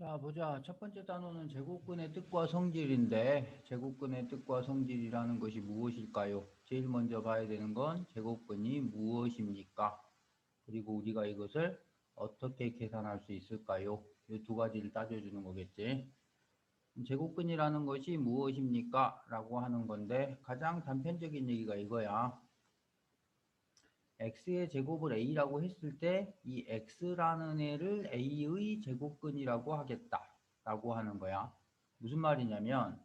자, 보자. 첫 번째 단어는 제곱근의 뜻과 성질인데, 제곱근의 뜻과 성질이라는 것이 무엇일까요? 제일 먼저 봐야 되는 건 제곱근이 무엇입니까? 그리고 우리가 이것을 어떻게 계산할 수 있을까요? 이 두 가지를 따져주는 거겠지. 제곱근이라는 것이 무엇입니까? 라고 하는 건데, 가장 단편적인 얘기가 이거야. x의 제곱을 a라고 했을 때 이 x라는 애를 a의 제곱근이라고 하겠다 라고 하는 거야. 무슨 말이냐면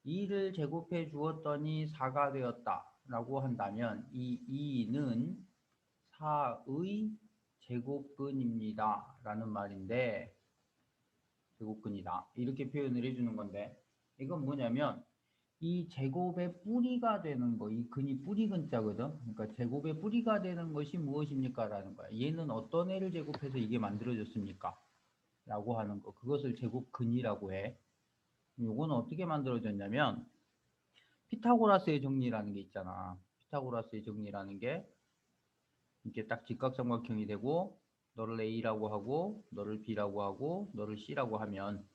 2를 제곱해 주었더니 4가 되었다 라고 한다면 이 2는 4의 제곱근입니다 라는 말인데, 제곱근이다 이렇게 표현을 해주는 건데, 이건 뭐냐면 이 제곱의 뿌리가 되는 거, 이 근이 뿌리 근자거든. 그러니까 제곱의 뿌리가 되는 것이 무엇입니까? 라는 거야. 얘는 어떤 애를 제곱해서 이게 만들어졌습니까? 라고 하는 거. 그것을 제곱근이라고 해. 요거는 어떻게 만들어졌냐면, 피타고라스의 정리라는 게 있잖아. 피타고라스의 정리라는 게 이렇게 딱 직각삼각형이 되고, 너를 A라고 하고, 너를 B라고 하고, 너를 C라고 하면,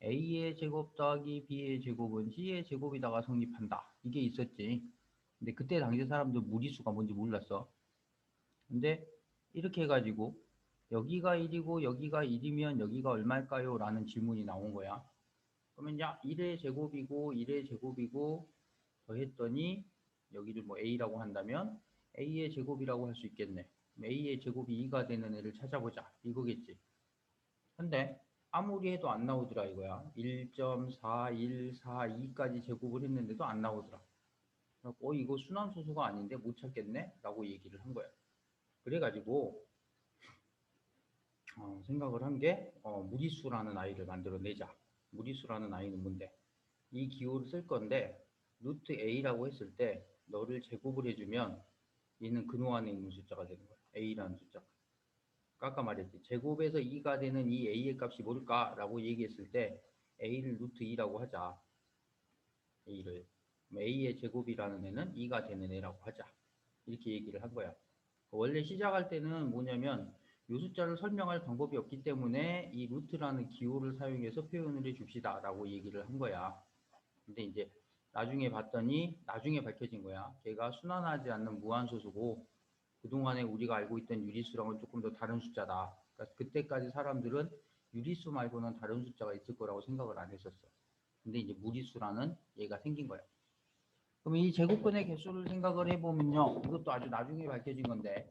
A의 제곱 더하기 B의 제곱은 C의 제곱이다가 성립한다. 이게 있었지. 근데 그때 당시 사람들 무리수가 뭔지 몰랐어. 근데 이렇게 해가지고 여기가 1이고 여기가 1이면 여기가 얼마일까요? 라는 질문이 나온 거야. 그러면 야 1의 제곱이고 1의 제곱이고 더했더니 여기를 뭐 A라고 한다면 A의 제곱이라고 할 수 있겠네. A의 제곱이 2가 되는 애를 찾아보자. 이거겠지. 근데 아무리 해도 안 나오더라 이거야. 1.4142까지 제곱을 했는데도 안 나오더라. 그래서 이거 순환소수가 아닌데 못 찾겠네? 라고 얘기를 한 거야. 그래가지고 생각을 한 게 무리수라는 아이를 만들어내자. 무리수라는 아이는 뭔데? 이 기호를 쓸 건데 루트 A라고 했을 때 너를 제곱을 해주면 얘는 근호 안에 있는 숫자가 되는 거야. A라는 숫자가. 아까 말했지. 제곱에서 2가 되는 이 A의 값이 뭘까? 라고 얘기했을 때 A를 루트 2라고 하자. A를. A의 제곱이라는 애는 2가 되는 애라고 하자. 이렇게 얘기를 한 거야. 원래 시작할 때는 뭐냐면 이 숫자를 설명할 방법이 없기 때문에 이 루트라는 기호를 사용해서 표현을 해 줍시다 라고 얘기를 한 거야. 근데 이제 나중에 봤더니 나중에 밝혀진 거야. 걔가 순환하지 않는 무한소수고 그동안에 우리가 알고 있던 유리수랑은 조금 더 다른 숫자다. 그러니까 그때까지 사람들은 유리수 말고는 다른 숫자가 있을 거라고 생각을 안 했었어. 근데 이제 무리수라는 얘가 생긴 거야. 그럼 이 제곱근의 개수를 생각을 해보면요. 이것도 아주 나중에 밝혀진 건데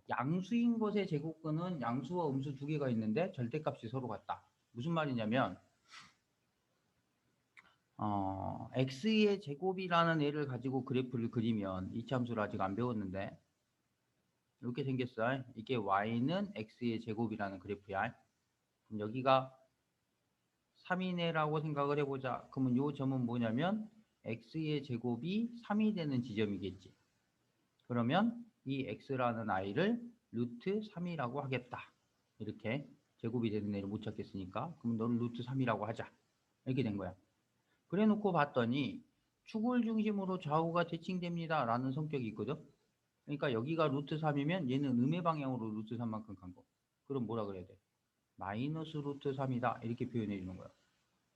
양수인 것의 제곱근은 양수와 음수 두 개가 있는데 절대값이 서로 같다. 무슨 말이냐면 x의 제곱이라는 애를 가지고 그래프를 그리면 이차함수를 아직 안 배웠는데 이렇게 생겼어. 이게 y는 x의 제곱이라는 그래프야. 그럼 여기가 3이네라고 생각을 해보자. 그러면 이 점은 뭐냐면 x의 제곱이 3이 되는 지점이겠지. 그러면 이 x라는 i를 루트 3이라고 하겠다. 이렇게 제곱이 되는 애를 못 찾겠으니까 그럼 너를 루트 3이라고 하자. 이렇게 된 거야. 그래 놓고 봤더니 축을 중심으로 좌우가 대칭됩니다 라는 성격이 있거든. 그러니까 여기가 루트 3이면 얘는 음의 방향으로 루트 3만큼 간 거. 그럼 뭐라 그래야 돼? 마이너스 루트 3이다 이렇게 표현해 주는 거야.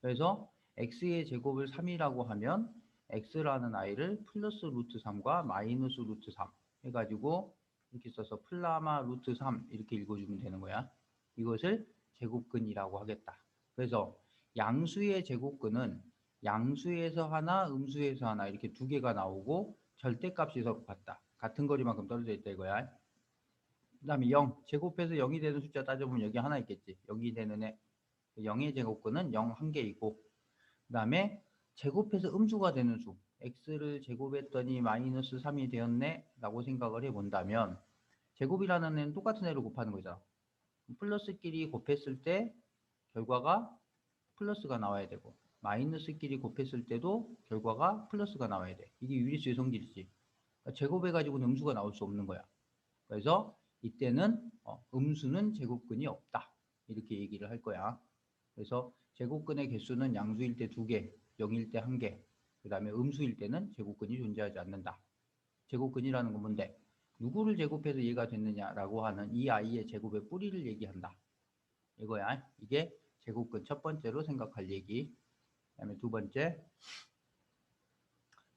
그래서 x의 제곱을 3이라고 하면 x라는 i를 플러스 루트 3과 마이너스 루트 3 해가지고 이렇게 써서 플라마 루트 3 이렇게 읽어주면 되는 거야. 이것을 제곱근이라고 하겠다. 그래서 양수의 제곱근은 양수에서 하나, 음수에서 하나 이렇게 두 개가 나오고 절대값이 서로 같다. 같은 거리만큼 떨어져 있다 이거야. 그 다음에 0, 제곱해서 0이 되는 숫자 따져보면 여기 하나 있겠지. 0이 되는 애. 0의 제곱근은 0 한 개이고 그 다음에 제곱해서 음수가 되는 수 x를 제곱했더니 마이너스 3이 되었네 라고 생각을 해본다면 제곱이라는 애는 똑같은 애를 곱하는 거잖아. 플러스끼리 곱했을 때 결과가 플러스가 나와야 되고 마이너스끼리 곱했을 때도 결과가 플러스가 나와야 돼. 이게 유리수의 성질이지. 그러니까 제곱해가지고는 음수가 나올 수 없는 거야. 그래서 이때는 음수는 제곱근이 없다. 이렇게 얘기를 할 거야. 그래서 제곱근의 개수는 양수일 때 2개, 0일 때 1개, 그 다음에 음수일 때는 제곱근이 존재하지 않는다. 제곱근이라는 건 뭔데? 누구를 제곱해서 얘가 됐느냐라고 하는 이 아이의 제곱의 뿌리를 얘기한다. 이거야. 이게 제곱근 첫 번째로 생각할 얘기. 그다음에 두 번째,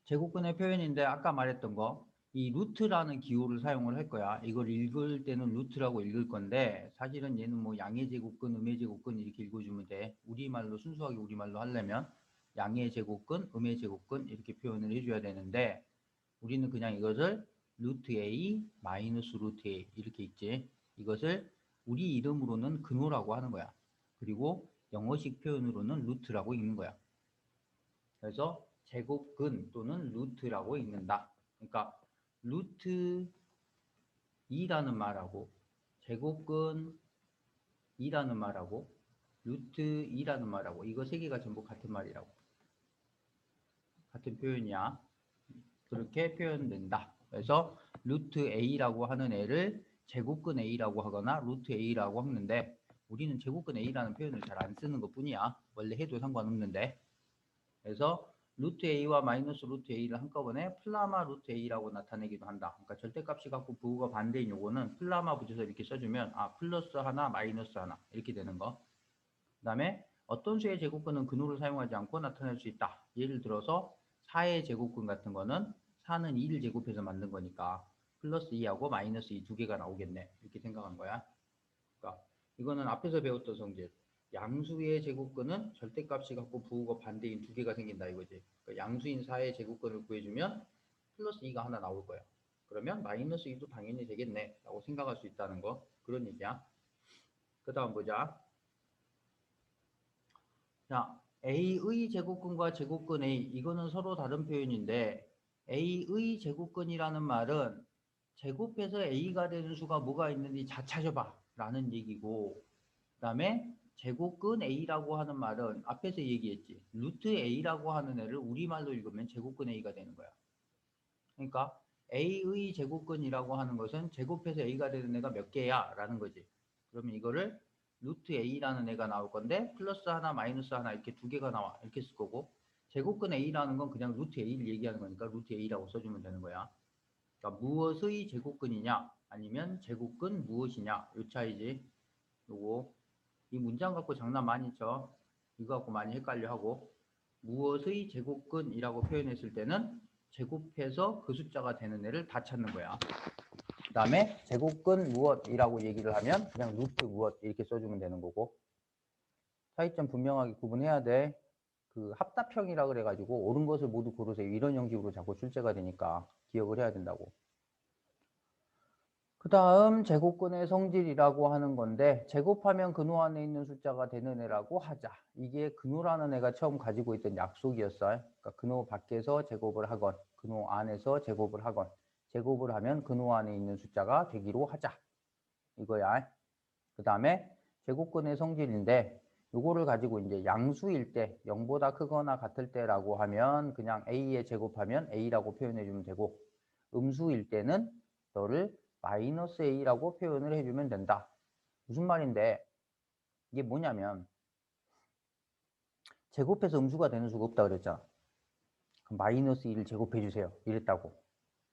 제곱근의 표현인데 아까 말했던 거, 이 루트라는 기호를 사용을 할 거야. 이걸 읽을 때는 루트라고 읽을 건데 사실은 얘는 뭐 양의 제곱근, 음의 제곱근 이렇게 읽어주면 돼. 우리말로 순수하게 우리말로 하려면 양의 제곱근, 음의 제곱근 이렇게 표현을 해줘야 되는데 우리는 그냥 이것을 루트 A 마이너스 루트 A 이렇게 있지. 이것을 우리 이름으로는 근호라고 하는 거야. 그리고 영어식 표현으로는 루트라고 읽는 거야. 그래서 제곱근 또는 루트라고 읽는다. 그러니까 루트 2라는 말하고 제곱근 2라는 말하고 루트 2라는 말하고 이거 세 개가 전부 같은 말이라고. 같은 표현이야. 그렇게 표현된다. 그래서 루트 A라고 하는 애를 제곱근 A라고 하거나 루트 A라고 하는데 우리는 제곱근 A라는 표현을 잘 안 쓰는 것 뿐이야. 원래 해도 상관없는데. 그래서 루트 A와 마이너스 루트 A를 한꺼번에 플라마 루트 A라고 나타내기도 한다. 그러니까 절대값이 갖고 부호가 반대인 요거는 플라마 붙여서 이렇게 써주면 플러스 하나 마이너스 하나 이렇게 되는 거. 그 다음에 어떤 수의 제곱근은 근호를 사용하지 않고 나타낼 수 있다. 예를 들어서 4의 제곱근 같은 거는 4는 2를 제곱해서 만든 거니까 플러스 2하고 마이너스 2 두 개가 나오겠네. 이렇게 생각한 거야. 그러니까 이거는 앞에서 배웠던 성질. 양수의 제곱근은 절대값이 갖고 부호가 반대인 두 개가 생긴다 이거지. 그러니까 양수인 4의 제곱근을 구해주면 플러스 2가 하나 나올 거야. 그러면 마이너스 2도 당연히 되겠네 라고 생각할 수 있다는 거. 그런 얘기야. 그 다음 보자. 자, A의 제곱근과 제곱근 A 이거는 서로 다른 표현인데 A의 제곱근이라는 말은 제곱해서 A가 되는 수가 뭐가 있는지 잘 찾아봐 라는 얘기고 그 다음에 제곱근 A라고 하는 말은 앞에서 얘기했지 루트 A라고 하는 애를 우리말로 읽으면 제곱근 A가 되는 거야. 그러니까 A의 제곱근이라고 하는 것은 제곱해서 A가 되는 애가 몇 개야 라는 거지. 그러면 이거를 루트 A라는 애가 나올 건데 플러스 하나 마이너스 하나 이렇게 두 개가 나와 이렇게 쓸 거고 제곱근 A라는 건 그냥 루트 A를 얘기하는 거니까 루트 A라고 써주면 되는 거야. 그러니까 무엇의 제곱근이냐 아니면 제곱근 무엇이냐 요 차이지. 요거 이 문장 갖고 장난 많이 쳐. 이거 갖고 많이 헷갈려 하고 무엇의 제곱근이라고 표현했을 때는 제곱해서 그 숫자가 되는 애를 다 찾는 거야. 그 다음에 제곱근 무엇이라고 얘기를 하면 그냥 루트 무엇 이렇게 써주면 되는 거고 차이점 분명하게 구분해야 돼. 그 합답형이라 그래가지고 옳은 것을 모두 고르세요. 이런 형식으로 자꾸 출제가 되니까 기억을 해야 된다고. 그 다음 제곱근의 성질이라고 하는 건데 제곱하면 근호 안에 있는 숫자가 되는 애라고 하자. 이게 근호라는 애가 처음 가지고 있던 약속이었어요. 그러니까 근호 밖에서 제곱을 하건 근호 안에서 제곱을 하건 제곱을 하면 근호 안에 있는 숫자가 되기로 하자. 이거야. 그 다음에 제곱근의 성질인데 요거를 가지고 이제 양수일 때 0보다 크거나 같을 때라고 하면 그냥 A에 제곱하면 A라고 표현해 주면 되고 음수일 때는 너를 마이너스 A라고 표현을 해주면 된다. 무슨 말인데 이게 뭐냐면 제곱해서 음수가 되는 수가 없다 그랬잖아. 그럼 마이너스 2를 제곱해 주세요. 이랬다고.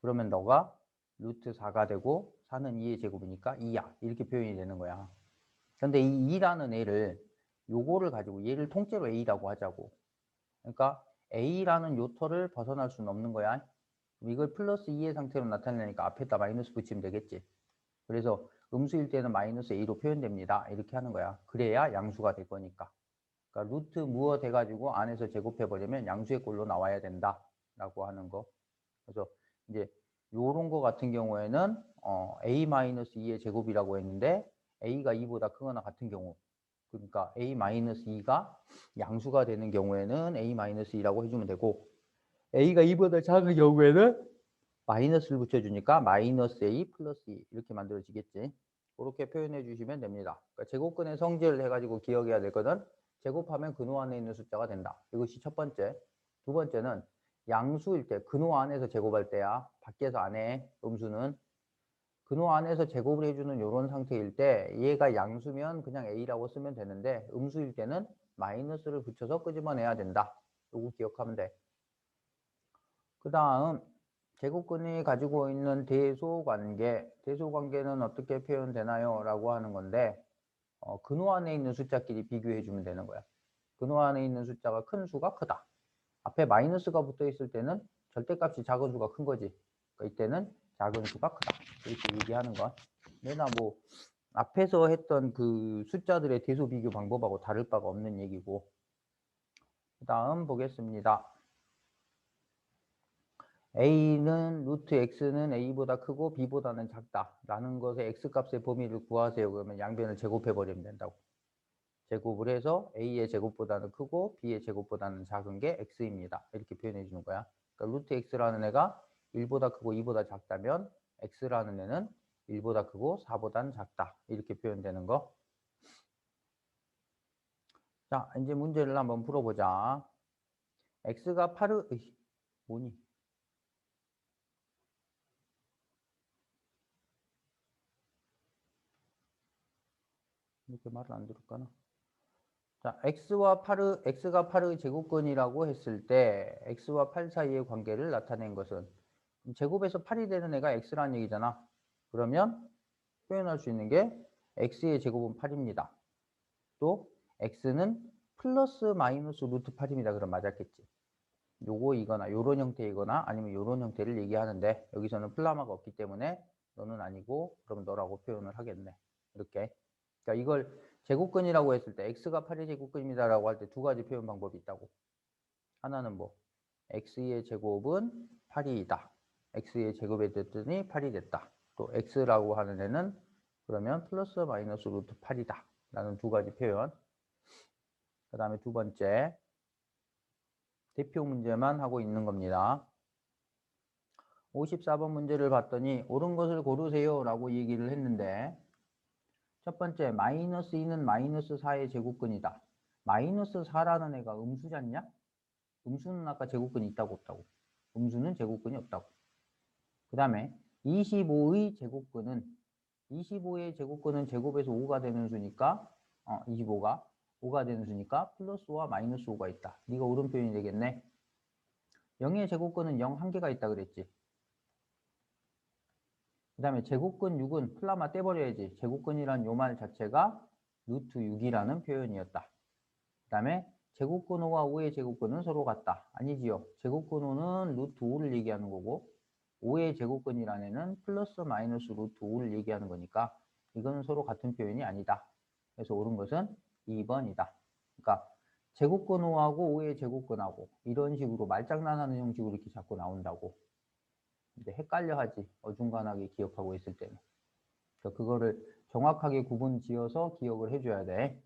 그러면 너가 루트 4가 되고 4는 2의 제곱이니까 2야. 이렇게 표현이 되는 거야. 근데 이 2라는 애를 요거를 가지고 얘를 통째로 A라고 하자고. 그러니까 A라는 요터를 벗어날 수는 없는 거야. 이걸 플러스 2의 상태로 나타내니까 앞에다 마이너스 붙이면 되겠지. 그래서 음수일 때는 마이너스 A로 표현됩니다. 이렇게 하는 거야. 그래야 양수가 될 거니까. 그러니까 루트 무엇 해가지고 안에서 제곱해버리면 양수의 꼴로 나와야 된다. 라고 하는 거. 그래서 이제 요런 거 같은 경우에는 A-2의 제곱이라고 했는데 A가 2보다 크거나 같은 경우 그러니까 A-2가 양수가 되는 경우에는 A-2라고 해주면 되고 A가 2보다 작은 경우에는 마이너스를 붙여주니까 마이너스 A 플러스 2 이렇게 만들어지겠지. 그렇게 표현해 주시면 됩니다. 그러니까 제곱근의 성질을 해가지고 기억해야 될 거는 제곱하면 근호 안에 있는 숫자가 된다. 이것이 첫 번째. 두 번째는 양수일 때 근호 안에서 제곱할 때야. 밖에서 안 해. 음수는. 근호 안에서 제곱을 해주는 이런 상태일 때 얘가 양수면 그냥 A라고 쓰면 되는데 음수일 때는 마이너스를 붙여서 끄집어내야 된다. 이거 기억하면 돼. 그 다음 제곱근이 가지고 있는 대소관계, 대소관계는 어떻게 표현되나요? 라고 하는 건데 근호 안에 있는 숫자끼리 비교해 주면 되는 거야. 근호 안에 있는 숫자가 큰 수가 크다. 앞에 마이너스가 붙어 있을 때는 절대값이 작은 수가 큰 거지. 그러니까 이때는 작은 수가 크다. 이렇게 얘기하는 거. 내나 뭐 앞에서 했던 그 숫자들의 대소 비교 방법하고 다를 바가 없는 얘기고. 그 다음 보겠습니다. a는 루트 x는 a보다 크고 b보다는 작다 라는 것의 x값의 범위를 구하세요. 그러면 양변을 제곱해 버리면 된다고. 제곱을 해서 a의 제곱보다는 크고 b의 제곱보다는 작은 게 x입니다. 이렇게 표현해 주는 거야. 그러니까 루트 x라는 애가 1보다 크고 2보다 작다면 x라는 애는 1보다 크고 4보다는 작다. 이렇게 표현되는 거. 자, 이제 문제를 한번 풀어보자. x가 8의 뭐니? 이렇게 말을 안 들을까나? 자, x가 8의 제곱근이라고 했을 때 x와 8 사이의 관계를 나타낸 것은 제곱에서 8이 되는 애가 x라는 얘기잖아. 그러면 표현할 수 있는 게 x의 제곱은 8입니다. 또 x는 플러스 마이너스 루트 8입니다. 그럼 맞았겠지. 요거 이거나 요런 형태이거나 아니면 요런 형태를 얘기하는데 여기서는 플라마가 없기 때문에 너는 아니고 그럼 너라고 표현을 하겠네. 이렇게. 그러니까 이걸 제곱근이라고 했을 때 x가 8의 제곱근입니다라고 할 때 두 가지 표현 방법이 있다고. 하나는 뭐 x의 제곱은 8이다. x의 제곱에 됐더니 8이 됐다. 또 x라고 하는 애는 그러면 플러스 마이너스 루트 8이다. 라는 두 가지 표현. 그 다음에 두 번째 대표 문제만 하고 있는 겁니다. 54번 문제를 봤더니 옳은 것을 고르세요 라고 얘기를 했는데 첫 번째 마이너스 2는 마이너스 4의 제곱근이다. 마이너스 4라는 애가 음수잖냐? 음수는 아까 제곱근이 있다고 없다고? 음수는 제곱근이 없다고. 그 다음에 25의 제곱근은 25의 제곱근은 제곱에서 5가 되는 수니까 25가 5가 되는 수니까 플러스 5와 마이너스 5가 있다. 네가 옳은 표현이 되겠네. 0의 제곱근은 0 한 개가 있다 그랬지. 그 다음에 제곱근 6은 플라마 떼버려야지. 제곱근이란 요 말 자체가 루트 6이라는 표현이었다. 그 다음에 제곱근 5와 5의 제곱근은 서로 같다. 아니지요. 제곱근 5는 루트 5를 얘기하는 거고 5의 제곱근이라는 애는 플러스 마이너스 루트 5를 얘기하는 거니까 이거는 서로 같은 표현이 아니다. 그래서 옳은 것은 2번이다. 그러니까 제곱근 5하고 5의 제곱근하고 이런 식으로 말장난하는 형식으로 이렇게 자꾸 나온다고. 근데 헷갈려 하지. 어중간하게 기억하고 있을 때는. 그래서 그거를 정확하게 구분 지어서 기억을 해줘야 돼.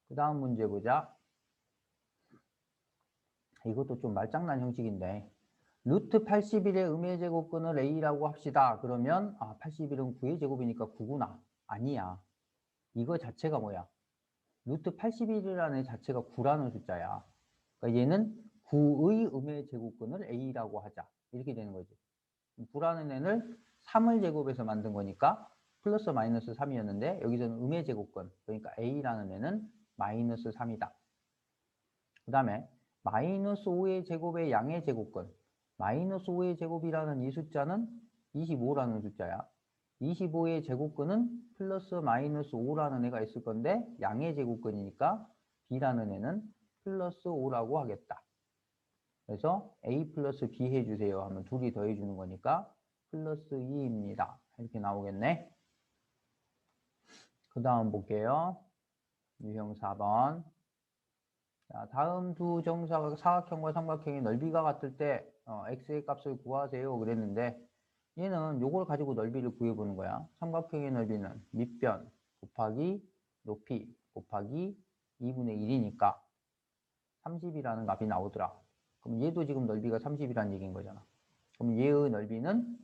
그 다음 문제 보자. 이것도 좀 말장난 형식인데 루트 81의 음의 제곱근을 a라고 합시다. 그러면 81은 9의 제곱이니까 9구나. 아니야. 이거 자체가 뭐야? 루트 81이라는 자체가 9라는 숫자야. 그러니까 얘는 9의 음의 제곱근을 a라고 하자. 이렇게 되는 거지. 9라는 애를 3을 제곱해서 만든 거니까 플러스 마이너스 3이었는데 여기서는 음의 제곱근. 그러니까 a라는 애는 마이너스 3이다. 그 다음에 마이너스 5의 제곱의 양의 제곱근. 마이너스 5의 제곱이라는 이 숫자는 25라는 숫자야. 25의 제곱근은 플러스 마이너스 5라는 애가 있을 건데 양의 제곱근이니까 b라는 애는 플러스 5라고 하겠다. 그래서 a 플러스 b 해주세요 하면 둘이 더해주는 거니까 플러스 2입니다. 이렇게 나오겠네. 그 다음 볼게요. 유형 4번. 자, 다음 두 정사각 사각형과 삼각형의 넓이가 같을 때 x의 값을 구하세요 그랬는데 얘는 요걸 가지고 넓이를 구해보는 거야. 삼각형의 넓이는 밑변 곱하기 높이 곱하기 2분의 1이니까 30이라는 값이 나오더라. 그럼 얘도 지금 넓이가 30이라는 얘기인 거잖아. 그럼 얘의 넓이는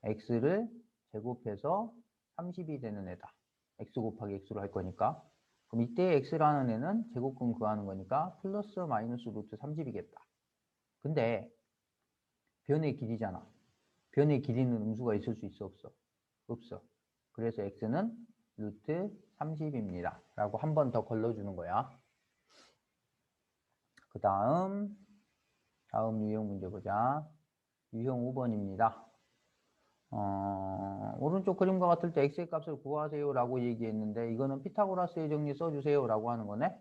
x를 제곱해서 30이 되는 애다. x 곱하기 x로 할 거니까. 그럼 이때 x라는 애는 제곱근 구하는 거니까 플러스 마이너스 루트 30이겠다. 근데 변의 길이잖아. 변의 길이는 음수가 있을 수 있어 없어? 없어. 그래서 x는 루트 30입니다. 라고 한 번 더 걸러주는 거야. 그 다음 유형 문제 보자. 유형 5번입니다. 오른쪽 그림과 같을 때 x의 값을 구하세요 라고 얘기했는데 이거는 피타고라스의 정리 써주세요 라고 하는 거네.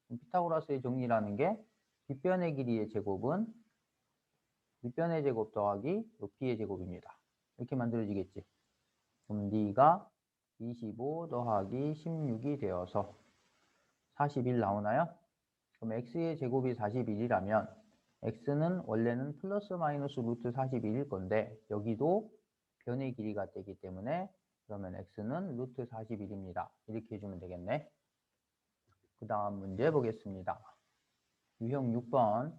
피타고라스의 정리라는 게 빗변의 길이의 제곱은 밑변의 제곱 더하기 높이의 제곱입니다. 이렇게 만들어지겠지. 그럼 네가 25 더하기 16이 되어서 41 나오나요? 그럼 x의 제곱이 41이라면 x는 원래는 플러스 마이너스 루트 41일 건데 여기도 변의 길이가 되기 때문에 그러면 x는 루트 41입니다. 이렇게 해주면 되겠네. 그 다음 문제 보겠습니다. 유형 6번.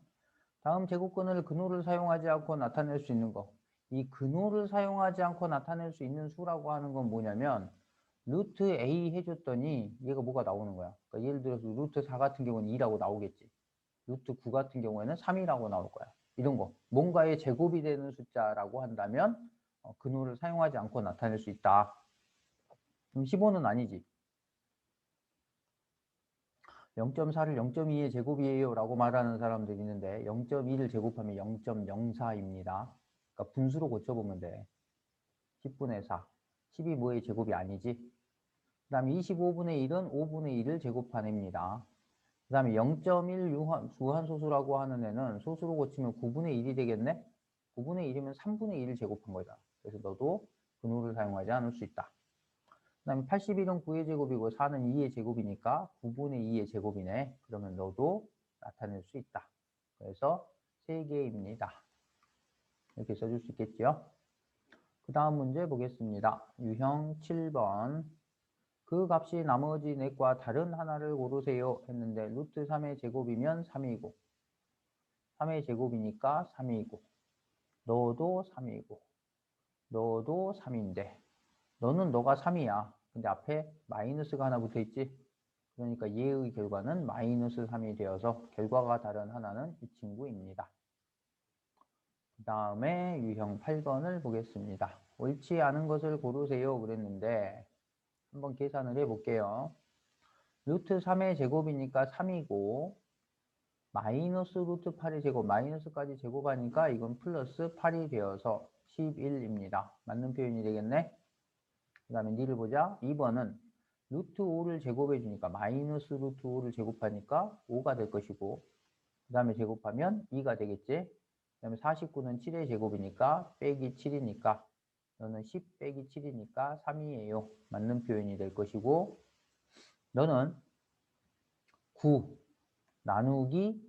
다음 제곱근을 근호를 사용하지 않고 나타낼 수 있는 거. 이 근호를 사용하지 않고 나타낼 수 있는 수라고 하는 건 뭐냐면 루트 A 해줬더니 얘가 뭐가 나오는 거야. 그러니까 예를 들어서 루트 4 같은 경우는 2라고 나오겠지. 루트 9 같은 경우에는 3이라고 나올 거야. 이런 거. 뭔가의 제곱이 되는 숫자라고 한다면 근호를 사용하지 않고 나타낼 수 있다. 그럼 15는 아니지. 0.4를 0.2의 제곱이에요 라고 말하는 사람들이 있는데 0.2를 제곱하면 0.04입니다. 그러니까 분수로 고쳐보면 돼. 10분의 4. 10이 뭐의 제곱이 아니지. 그 다음에 25분의 1은 5분의 1을 제곱하냅니다. 그 다음에 0.1 주한소수라고 하는 애는 소수로 고치면 9분의 1이 되겠네? 9분의 1이면 3분의 1을 제곱한 거다. 그래서 너도 근호를 사용하지 않을 수 있다. 그 다음에 81은 9의 제곱이고 4는 2의 제곱이니까 9분의 2의 제곱이네. 그러면 너도 나타낼 수 있다. 그래서 3개입니다. 이렇게 써줄 수 있겠죠? 그 다음 문제 보겠습니다. 유형 7번. 그 값이 나머지 넷과 다른 하나를 고르세요 했는데 루트 3의 제곱이면 3이고 3의 제곱이니까 3이고 너도 3이고 너도 3인데 너는 너가 3이야. 근데 앞에 마이너스가 하나 붙어 있지? 그러니까 얘의 결과는 마이너스 3이 되어서 결과가 다른 하나는 이 친구입니다. 그 다음에 유형 8번을 보겠습니다. 옳지 않은 것을 고르세요 그랬는데 한번 계산을 해볼게요. 루트 3의 제곱이니까 3이고 마이너스 루트 8의 제곱, 마이너스까지 제곱하니까 이건 플러스 8이 되어서 11입니다. 맞는 표현이 되겠네? 그 다음에 니를 보자. 2번은 루트 5를 제곱해 주니까 마이너스 루트 5를 제곱하니까 5가 될 것이고 그 다음에 제곱하면 2가 되겠지. 그 다음에 49는 7의 제곱이니까 빼기 7이니까 너는 10 빼기 7이니까 3이에요. 맞는 표현이 될 것이고 너는 9 나누기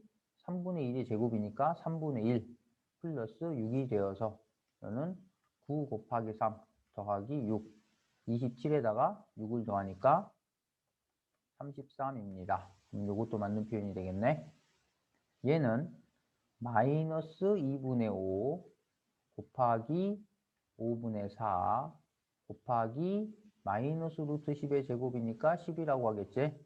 3분의 1의 제곱이니까 3분의 1 플러스 6이 되어서 너는 9 곱하기 3 더하기 6 27에다가 6을 더하니까 33입니다. 그럼 이것도 맞는 표현이 되겠네. 얘는 마이너스 2분의 5 곱하기 5분의 4 곱하기 마이너스 루트 10의 제곱이니까 10이라고 하겠지.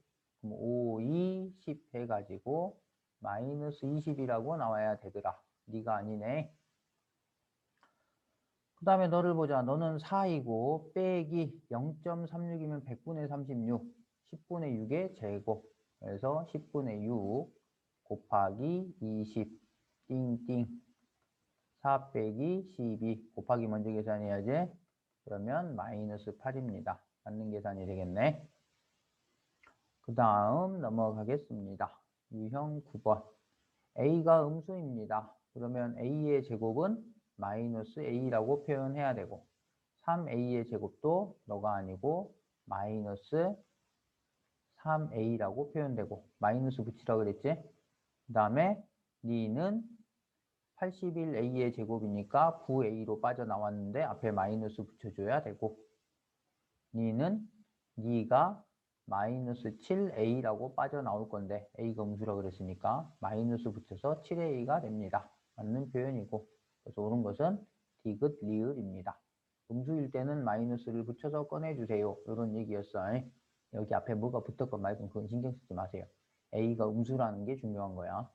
그럼 5, 2, 10 해가지고 마이너스 20이라고 나와야 되더라. 네가 아니네. 그 다음에 너를 보자. 너는 4이고 빼기 0.36이면 100분의 36 10분의 6의 제곱 그래서 10분의 6 곱하기 20 띵띵 4 빼기 12 곱하기 먼저 계산해야지. 그러면 마이너스 8입니다. 맞는 계산이 되겠네. 그 다음 넘어가겠습니다. 유형 9번. A가 음수입니다. 그러면 A의 제곱은 마이너스 A라고 표현해야 되고 3A의 제곱도 너가 아니고 마이너스 3A라고 표현되고 마이너스 붙이라 그랬지? 그 다음에 니는 81A의 제곱이니까 9A로 빠져나왔는데 앞에 마이너스 붙여줘야 되고 니는 니가 마이너스 7A라고 빠져나올 건데 A가 음수라 그랬으니까 마이너스 붙여서 7A가 됩니다. 맞는 표현이고 그래서 옳은 것은 디귿 리을입니다. 음수일 때는 마이너스를 붙여서 꺼내주세요. 이런 얘기였어. 여기 앞에 뭐가 붙었건 말건 그건 신경 쓰지 마세요. A가 음수라는 게 중요한 거야.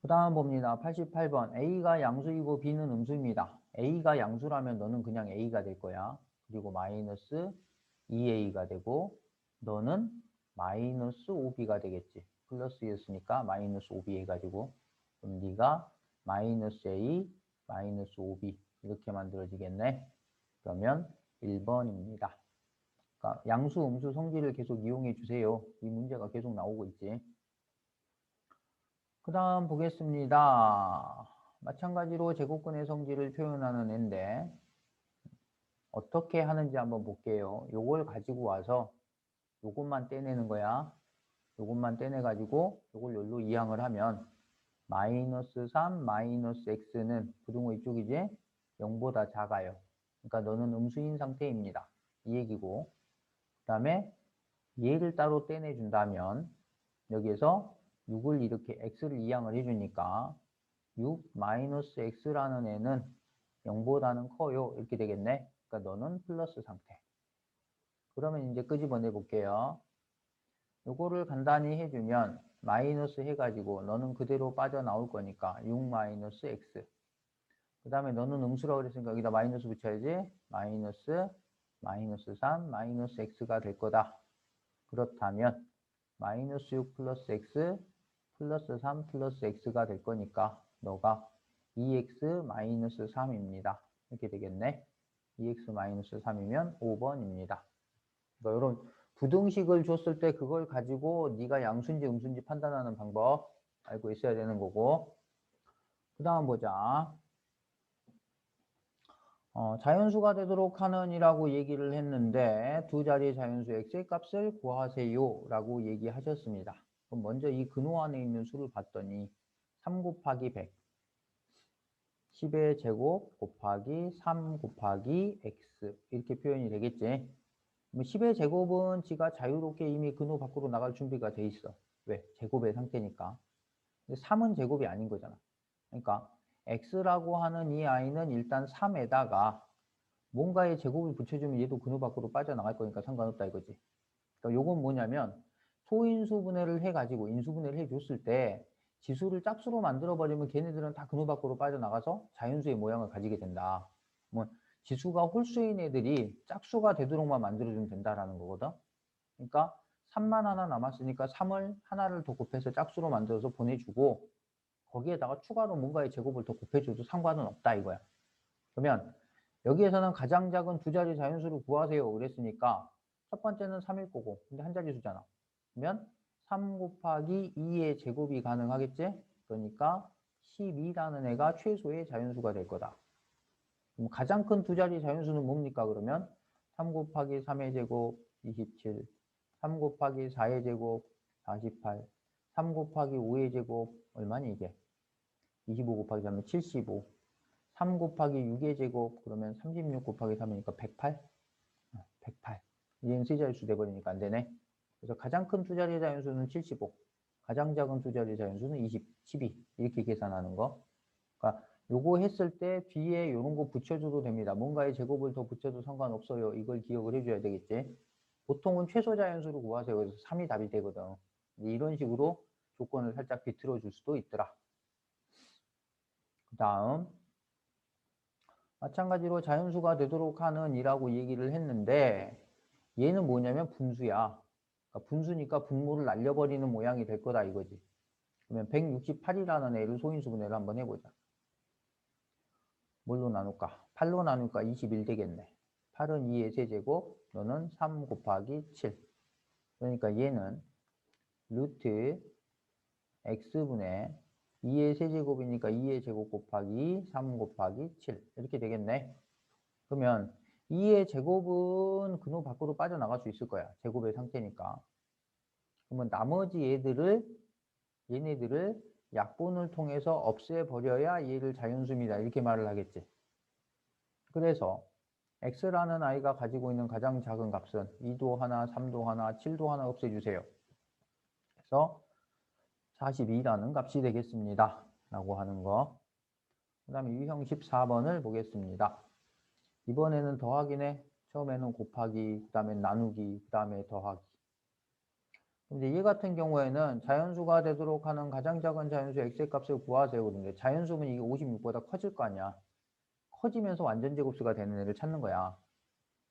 그 다음 봅니다. 88번. A가 양수이고 B는 음수입니다. A가 양수라면 너는 그냥 A가 될 거야. 그리고 마이너스 2A가 되고 너는 마이너스 5B가 되겠지. 플러스였으니까 마이너스 5B 해가지고 그럼 네가 마이너스 A, 마이너스 5b 이렇게 만들어지겠네. 그러면 1번입니다. 그러니까 양수, 음수, 성질을 계속 이용해 주세요. 이 문제가 계속 나오고 있지. 그 다음 보겠습니다. 마찬가지로 제곱근의 성질을 표현하는 애인데 어떻게 하는지 한번 볼게요. 요걸 가지고 와서 요것만 떼내는 거야. 요것만 떼내가지고 요걸 여기로 이항을 하면 마이너스 3 마이너스 x는 부등호 이쪽이지? 0보다 작아요. 그러니까 너는 음수인 상태입니다. 이 얘기고 그 다음에 얘를 따로 떼내준다면 여기에서 6을 이렇게 x를 이항을 해주니까 6 마이너스 x라는 애는 0보다는 커요. 이렇게 되겠네. 그러니까 너는 플러스 상태. 그러면 이제 끄집어내 볼게요. 요거를 간단히 해주면 마이너스 해가지고 너는 그대로 빠져나올 거니까 6 마이너스 x. 그 다음에 너는 음수라고 그랬으니까 여기다 마이너스 붙여야지. 마이너스 3 마이너스 x가 될 거다. 그렇다면 마이너스 6 플러스 x 플러스 3 플러스 x가 될 거니까 너가 2x 마이너스 3입니다. 이렇게 되겠네. 2x 마이너스 3이면 5번입니다. 그러니까 이런 부등식을 줬을 때 그걸 가지고 네가 양수인지 음수인지 판단하는 방법 알고 있어야 되는 거고. 그 다음 보자. 자연수가 되도록 하는 이라고 얘기를 했는데 두 자리의 자연수 x의 값을 구하세요 라고 얘기하셨습니다. 그럼 먼저 이 근호 안에 있는 수를 봤더니 3 곱하기 100 10의 제곱 곱하기 3 곱하기 x 이렇게 표현이 되겠지. 10의 제곱은 지가 자유롭게 이미 근호 밖으로 나갈 준비가 돼 있어. 왜? 제곱의 상태니까. 근데 3은 제곱이 아닌 거잖아. 그러니까 x라고 하는 이 아이는 일단 3에다가 뭔가의 제곱을 붙여주면 얘도 근호 밖으로 빠져나갈 거니까 상관없다 이거지. 그러니까 요건 뭐냐면 소인수분해를 해가지고 인수분해를 해줬을 때 지수를 짝수로 만들어버리면 걔네들은 다 근호 밖으로 빠져나가서 자연수의 모양을 가지게 된다. 뭐 지수가 홀수인 애들이 짝수가 되도록만 만들어주면 된다라는 거거든. 그러니까 3만 하나 남았으니까 3을 하나를 더 곱해서 짝수로 만들어서 보내주고 거기에다가 추가로 뭔가의 제곱을 더 곱해줘도 상관은 없다 이거야. 그러면 여기에서는 가장 작은 두 자리 자연수를 구하세요 그랬으니까 첫 번째는 3일 거고 근데 한 자리 수잖아. 그러면 3 곱하기 2의 제곱이 가능하겠지? 그러니까 12라는 애가 최소의 자연수가 될 거다. 그럼 가장 큰 두 자리 자연수는 뭡니까 그러면? 3 곱하기 3의 제곱 27, 3 곱하기 4의 제곱 48, 3 곱하기 5의 제곱 얼마니 이게? 25 곱하기 3은 75, 3 곱하기 6의 제곱 그러면 36 곱하기 3이니까 108? 108. 이제는 세 자릿수 돼버리니까 안 되네. 그래서 가장 큰 두 자리 자연수는 75, 가장 작은 두 자리 자연수는 20, 12 이렇게 계산하는 거. 그러니까 요거 했을 때 뒤에 이런 거 붙여줘도 됩니다. 뭔가의 제곱을 더 붙여도 상관없어요. 이걸 기억을 해줘야 되겠지. 보통은 최소 자연수를 구하세요. 그래서 3이 답이 되거든. 이런 식으로 조건을 살짝 비틀어 줄 수도 있더라. 그 다음 마찬가지로 자연수가 되도록 하는 이라고 얘기를 했는데 얘는 뭐냐면 분수야. 그러니까 분수니까 분모를 날려버리는 모양이 될 거다 이거지. 그러면 168이라는 애를 소인수분해를 한번 해보자. 뭘로 나눌까? 8로 나누니까 21 되겠네. 8은 2의 세제곱, 너는 3 곱하기 7. 그러니까 얘는 루트 x분의 2의 세제곱이니까 2의 제곱 곱하기 3 곱하기 7 이렇게 되겠네. 그러면 2의 제곱은 근호 밖으로 빠져나갈 수 있을 거야. 제곱의 상태니까. 그러면 나머지 얘네들을 약분을 통해서 없애버려야 얘를 자연수입니다. 이렇게 말을 하겠지. 그래서 x라는 아이가 가지고 있는 가장 작은 값은 2도 하나, 3도 하나, 7도 하나 없애주세요. 그래서 42라는 값이 되겠습니다. 라고 하는 거. 그 다음에 유형 14번을 보겠습니다. 이번에는 더하기네. 처음에는 곱하기, 그 다음에 나누기, 그 다음에 더하기. 근데 얘 같은 경우에는 자연수가 되도록 하는 가장 작은 자연수 x의 값을 구하세요. 그런데 자연수면 이게 56보다 커질 거 아니야. 커지면서 완전 제곱수가 되는 애를 찾는 거야.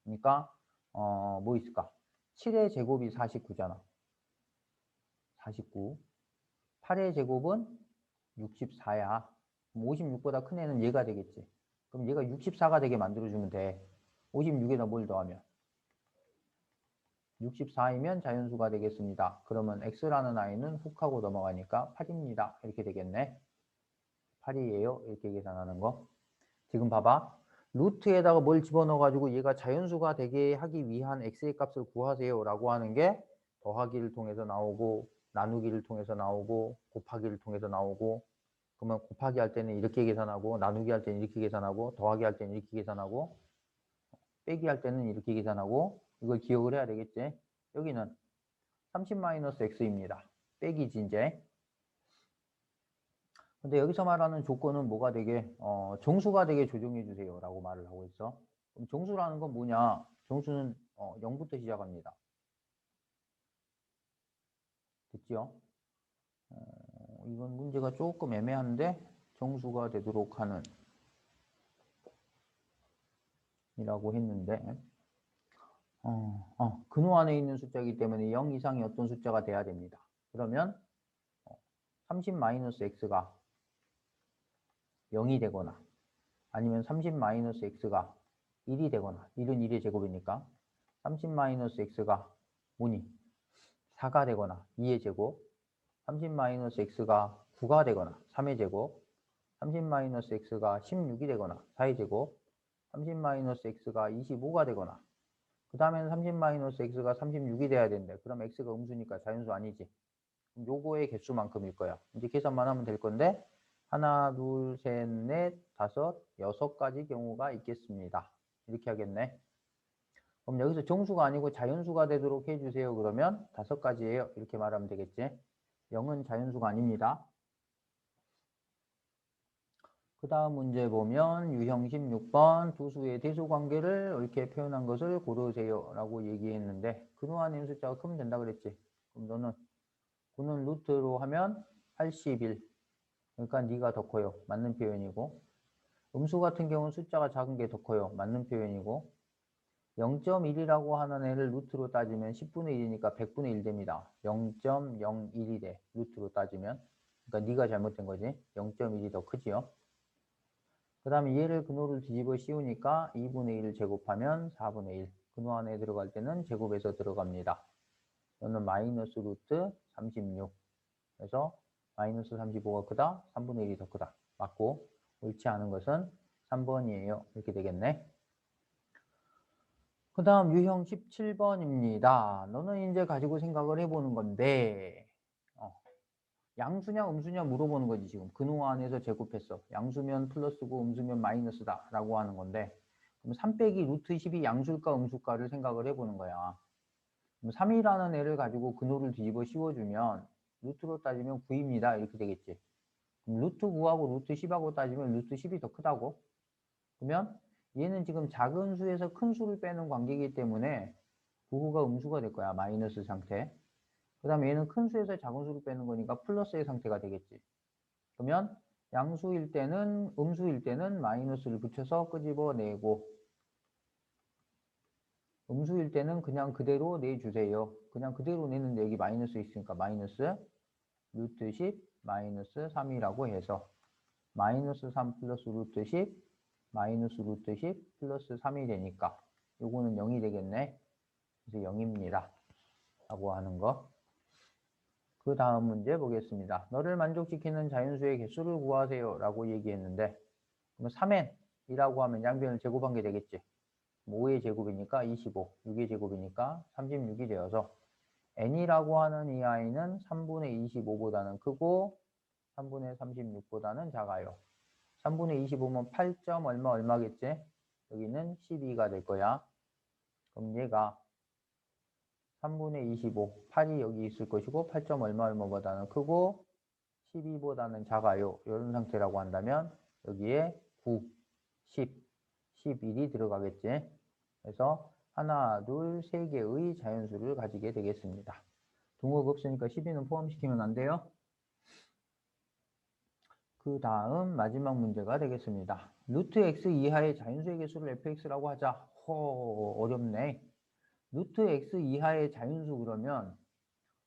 그러니까 뭐 있을까? 7의 제곱이 49잖아. 49. 8의 제곱은 64야. 56보다 큰 애는 얘가 되겠지. 그럼 얘가 64가 되게 만들어주면 돼. 56에다 뭘 더하면? 64이면 자연수가 되겠습니다. 그러면 x라는 아이는 훅 하고 넘어가니까 8입니다. 이렇게 되겠네. 8이에요. 이렇게 계산하는 거. 지금 봐봐. 루트에다가 뭘 집어넣어가지고 얘가 자연수가 되게 하기 위한 x의 값을 구하세요 라고 하는 게 더하기를 통해서 나오고 나누기를 통해서 나오고 곱하기를 통해서 나오고, 그러면 곱하기 할 때는 이렇게 계산하고 나누기 할 때는 이렇게 계산하고 더하기 할 때는 이렇게 계산하고 빼기 할 때는 이렇게 계산하고, 이걸 기억을 해야 되겠지. 여기는 30-x입니다. 빼기지 이제. 근데 여기서 말하는 조건은 뭐가 되게 정수가 되게 조정해 주세요 라고 말을 하고 있어. 그럼 정수라는 건 뭐냐? 정수는 0부터 시작합니다. 됐죠? 이건 문제가 조금 애매한데 정수가 되도록 하는 이라고 했는데 근호 안에 있는 숫자이기 때문에 0 이상의 어떤 숫자가 돼야 됩니다. 그러면 30-x가 0이 되거나 아니면 30-x가 1이 되거나, 1은 1의 제곱이니까 30-x가 뭐니? 4가 되거나 2의 제곱, 30-x가 9가 되거나 3의 제곱, 30-x가 16이 되거나 4의 제곱, 30-x가 25가 되거나, 그 다음에는 30-x가 36이 돼야 되는데 그럼 x가 음수니까 자연수 아니지. 그럼 요거의 개수만큼일 거야. 이제 계산만 하면 될 건데 하나, 둘, 셋, 넷, 다섯, 6가지 경우가 있겠습니다. 이렇게 하겠네. 그럼 여기서 정수가 아니고 자연수가 되도록 해주세요. 그러면 5가지예요. 이렇게 말하면 되겠지. 0은 자연수가 아닙니다. 그 다음 문제 보면 유형 16번 두 수의 대소관계를 옳게 표현한 것을 고르세요 라고 얘기했는데 근호 안에 있는 숫자가 크면 된다 그랬지. 그럼 너는 9는 루트로 하면 81. 그러니까 네가 더 커요. 맞는 표현이고, 음수 같은 경우는 숫자가 작은 게 더 커요. 맞는 표현이고, 0.1이라고 하는 애를 루트로 따지면 10분의 1이니까 100분의 1 됩니다. 0.01이 돼. 루트로 따지면. 그러니까 네가 잘못된 거지. 0.1이 더 크지요. 그 다음에 얘를 근호를 뒤집어 씌우니까 2분의 1을 제곱하면 4분의 1. 근호 안에 들어갈 때는 제곱해서 들어갑니다. 너는 마이너스 루트 36. 그래서 마이너스 35가 크다, 3분의 1이 더 크다. 맞고, 옳지 않은 것은 3번이에요. 이렇게 되겠네. 그 다음 유형 17번입니다. 너는 이제 가지고 생각을 해보는 건데 양수냐 음수냐 물어보는 거지. 지금 근호 안에서 제곱했어. 양수면 플러스고 음수면 마이너스다 라고 하는 건데, 그럼 3 빼기 루트 10이 양수일까 음수일까를 생각을 해보는 거야. 그럼 3이라는 애를 가지고 근호를 뒤집어 씌워주면 루트로 따지면 9입니다. 이렇게 되겠지. 그럼 루트 9하고 루트 10하고 따지면 루트 10이 더 크다고? 그러면 얘는 지금 작은 수에서 큰 수를 빼는 관계이기 때문에 9가 음수가 될 거야. 마이너스 상태. 그 다음에 얘는 큰 수에서 작은 수를 빼는 거니까 플러스의 상태가 되겠지. 그러면 양수일 때는, 음수일 때는 마이너스를 붙여서 끄집어내고, 음수일 때는 그냥 그대로 내주세요. 그냥 그대로 내는데 여기 마이너스 있으니까 마이너스 루트 10 마이너스 3이라고 해서 마이너스 3 플러스 루트 10 마이너스 루트 10 플러스 3이 되니까 요거는 0이 되겠네. 그래서 0입니다. 라고 하는 거. 그 다음 문제 보겠습니다. 너를 만족시키는 자연수의 개수를 구하세요 라고 얘기했는데, 그러면 3n이라고 하면 양변을 제곱한 게 되겠지. 5의 제곱이니까 25, 6의 제곱이니까 36이 되어서 n이라고 하는 이 아이는 3분의 25보다는 크고 3분의 36보다는 작아요. 3분의 25면 8점 얼마겠지? 여기는 12가 될 거야. 그럼 얘가 3분의 25, 8이 여기 있을 것이고 8점 얼마보다는 크고 12보다는 작아요. 이런 상태라고 한다면 여기에 9, 10, 11이 들어가겠지. 그래서 하나, 둘, 세 개의 자연수를 가지게 되겠습니다. 동호가 없으니까 12는 포함시키면 안 돼요. 그 다음 마지막 문제가 되겠습니다. 루트 x 이하의 자연수의 개수를 fx라고 하자. 어렵네. 루트 x 이하의 자연수 그러면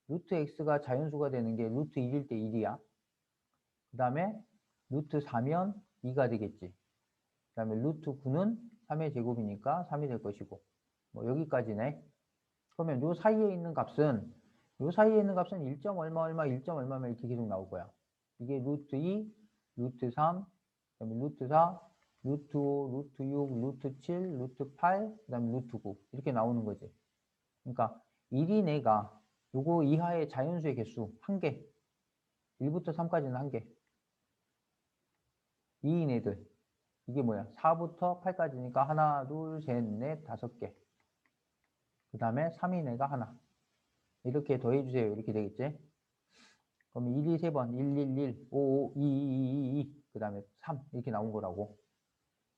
루트 x가 자연수가 되는 게 루트 1일 때 1이야. 그 다음에 루트 4면 2가 되겠지. 그 다음에 루트 9는 3의 제곱이니까 3이 될 것이고 뭐 여기까지네. 그러면 요 사이에 있는 값은 1점 얼마 얼마 1점 얼마면 이렇게 계속 나올 거야. 이게 루트 2, 루트 3, 그다음에 루트 4, 루트 5, 루트 6, 루트 7, 루트 8, 그다음에 루트 9 이렇게 나오는 거지. 그러니까 1이 내가 요거 이하의 자연수의 개수 1개 1부터 3까지는 1개 2인 애들 이게 뭐야? 4부터 8까지니까 하나, 둘, 셋, 넷, 5개 그 다음에 3인 애가 하나 이렇게 더해주세요. 이렇게 되겠지? 그럼 1, 2, 3번 1, 1, 1, 5, 5, 2, 2, 2, 2, 그 다음에 3 이렇게 나온 거라고.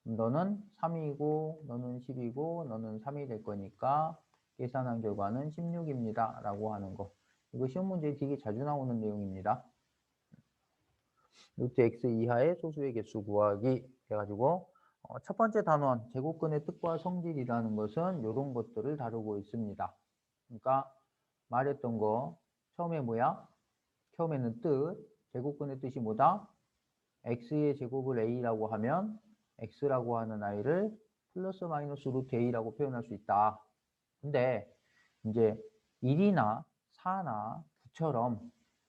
너는 3이고 너는 10이고 너는 3이 될 거니까 계산한 결과는 16입니다. 라고 하는 거. 이거 시험 문제에 되게 자주 나오는 내용입니다. 루트 x 이하의 소수의 개수 구하기 해가지고 첫 번째 단원 제곱근의 뜻과 성질이라는 것은 이런 것들을 다루고 있습니다. 그러니까 말했던 거 처음에 뭐야? 처음에는 뜻, 제곱근의 뜻이 뭐다? x의 제곱을 a라고 하면 x라고 하는 아이를 플러스 마이너스 루트 a라고 표현할 수 있다. 근데 이제 1이나 4나 9처럼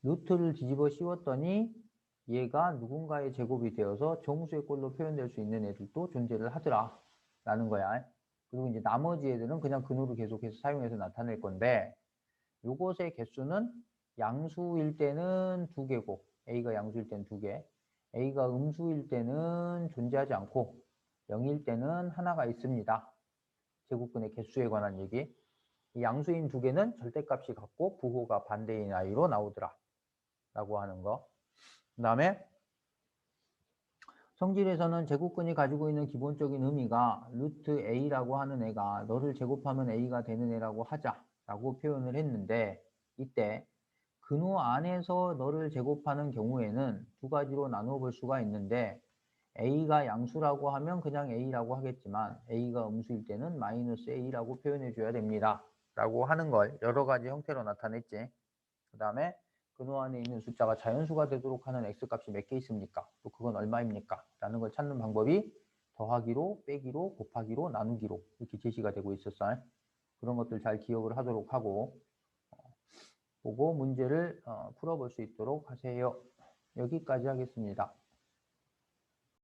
루트를 뒤집어 씌웠더니 얘가 누군가의 제곱이 되어서 정수의 꼴로 표현될 수 있는 애들도 존재를 하더라 라는 거야. 그리고 이제 나머지 애들은 그냥 근호를 계속해서 사용해서 나타낼 건데 요것의 개수는 양수일 때는 2개고 a가 양수일 때는 2개 a가 음수일 때는 존재하지 않고 0일 때는 하나가 있습니다. 제곱근의 개수에 관한 얘기. 이 양수인 2개는 절대값이 같고 부호가 반대인 아이로 나오더라 라고 하는 거. 그 다음에 성질에서는 제곱근이 가지고 있는 기본적인 의미가 루트 a라고 하는 애가 너를 제곱하면 a가 되는 애라고 하자라고 표현을 했는데 이때 근호 안에서 너를 제곱하는 경우에는 두 가지로 나누어 볼 수가 있는데 a가 양수라고 하면 그냥 a라고 하겠지만 a가 음수일 때는 마이너스 a라고 표현해 줘야 됩니다. 라고 하는 걸 여러 가지 형태로 나타냈지. 그 다음에 근호 안에 있는 숫자가 자연수가 되도록 하는 x값이 몇 개 있습니까? 또 그건 얼마입니까? 라는 걸 찾는 방법이 더하기로, 빼기로, 곱하기로, 나누기로 이렇게 제시가 되고 있었어요. 그런 것들 잘 기억을 하도록 하고 보고 문제를 풀어볼 수 있도록 하세요. 여기까지 하겠습니다.